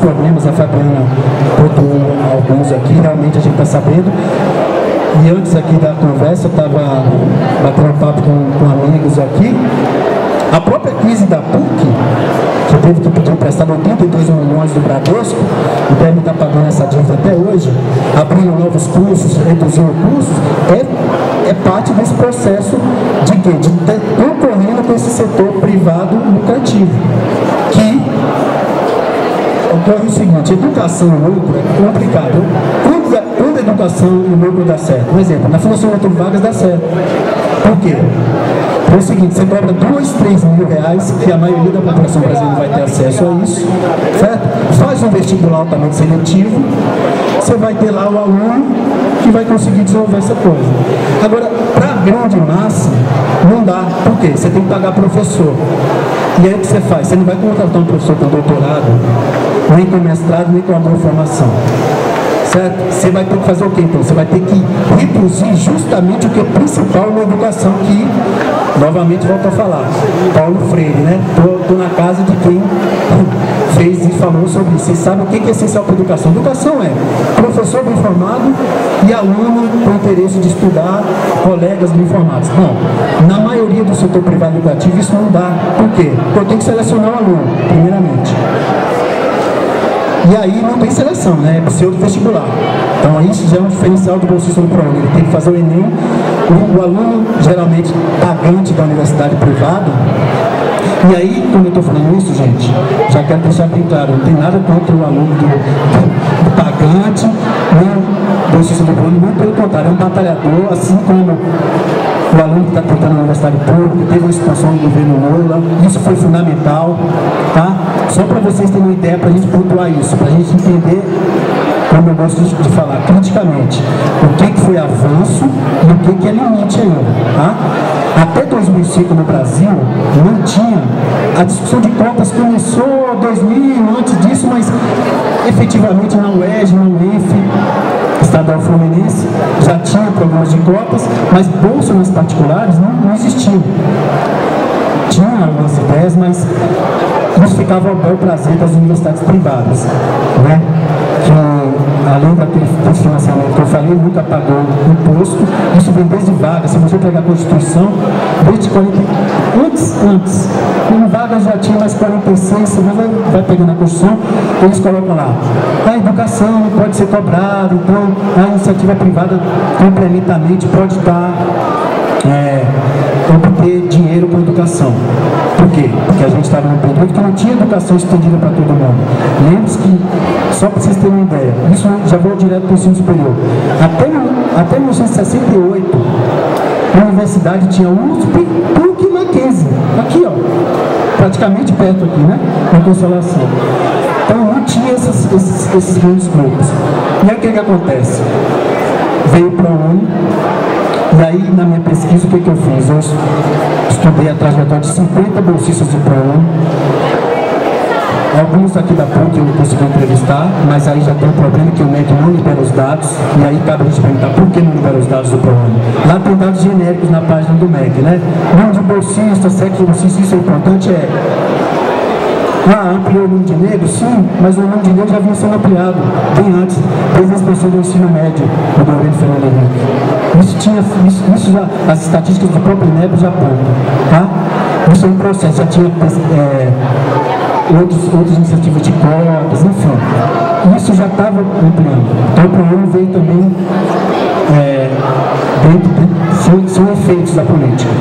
problemas, a Fabiana botou alguns aqui, realmente a gente está sabendo. E antes aqui da conversa, eu estava batendo papo com amigos aqui. A própria crise da PUC, que teve que pedir emprestado 82 milhões do Bradesco, e deve estar pagando essa dívida até hoje, abrindo novos cursos, reduzindo custos, é parte desse processo de quê? De concorrendo com esse setor privado lucrativo, que ocorre o seguinte: educação e lucro é complicado. Quando a educação e o lucro dá certo? Por exemplo, na Fundação Getúlio Vargas dá certo. Por quê? É o seguinte, você cobra 2, 3 mil reais, que a maioria da população brasileira vai ter acesso a isso, certo? Faz um vestibular altamente seletivo, você vai ter lá o aluno que vai conseguir desenvolver essa coisa. Agora, para a grande massa, não dá. Por quê? Você tem que pagar professor. E aí o que você faz? Você não vai contratar um professor com doutorado, nem com mestrado, nem com uma boa formação. Certo? Você vai ter que fazer o quê, então? Você vai ter que reproduzir justamente o que é principal na educação, que, novamente, volto a falar, Paulo Freire, né? Estou na casa de quem fez e falou sobre isso. Vocês sabem o que é essencial para a educação? Educação é professor bem formado e aluno com interesse de estudar, colegas bem formados. Bom, na maioria do setor privado educativo isso não dá. Por quê? Porque eu tenho que selecionar o aluno, primeiramente. E aí não tem seleção, né? É pseudo-vestibular. Então isso já é um diferencial do bolsista do ProUni. Ele tem que fazer o Enem. O aluno, geralmente, pagante da universidade privada. E aí, quando eu estou falando isso, gente, já quero deixar bem claro, não tem nada contra o aluno do pagante, nem o bolsista do ProUni, muito pelo contrário, é um batalhador, assim como o aluno que está tentando na universidade pública, teve uma expansão do governo Lula, isso foi fundamental, tá? Só para vocês terem uma ideia, para a gente pontuar isso, para a gente entender, como eu gosto de falar, criticamente, o que foi avanço e o que é limite ainda, tá? Até 2005 no Brasil, não tinha, a discussão de cotas começou em 2000, antes disso, mas efetivamente na UERJ, na UENF, Estadual Fluminense, já tinha programas de cotas, mas bolsas nas particulares não existiam. Tinha algumas ideias, mas isso ficava ao bel prazer das universidades privadas, né? Que, além daquele financiamento que eu falei, nunca pagou imposto. Isso vem desde vagas. Se você pegar a Constituição, desde 40, antes, em vagas já tinha mais 46, você vai pegando a Constituição, eles colocam lá: a educação não pode ser cobrada, então a iniciativa privada complementamente pode estar obter dinheiro com educação. Por quê? Porque a gente estava num período que não tinha educação estendida para todo mundo. Lembre-se que, só para vocês terem uma ideia, isso já vou direto para o ensino superior. Até 1968, a universidade tinha USP, PUC e Mackenzie. Aqui, ó, praticamente perto aqui, né? Na Consolação. Então não tinha esses grandes grupos. E aí o que acontece? Veio para a ProUni. E aí, na minha pesquisa, o que eu fiz? Eu estudei a trajetória de 50 bolsistas do ProUni. Alguns aqui da PUC eu não consegui entrevistar, mas aí já tem um problema que o MEC não libera os dados. E aí cabe a gente perguntar por que não libera os dados do ProUni. Lá tem dados genéricos na página do MEC, né? Número de bolsistas, sexo de bolsistas, isso é importante, ampliou o número de negros? Sim, mas o número de negros já vinha sendo ampliado bem antes, desde a expansão do ensino médio do governo Fernando Henrique. Isso já, as estatísticas do próprio INEP já apontam, tá? Isso é um processo, já tinha outras iniciativas de cotas, enfim. Isso já estava ampliando. Então o ProUni veio também são efeitos da política.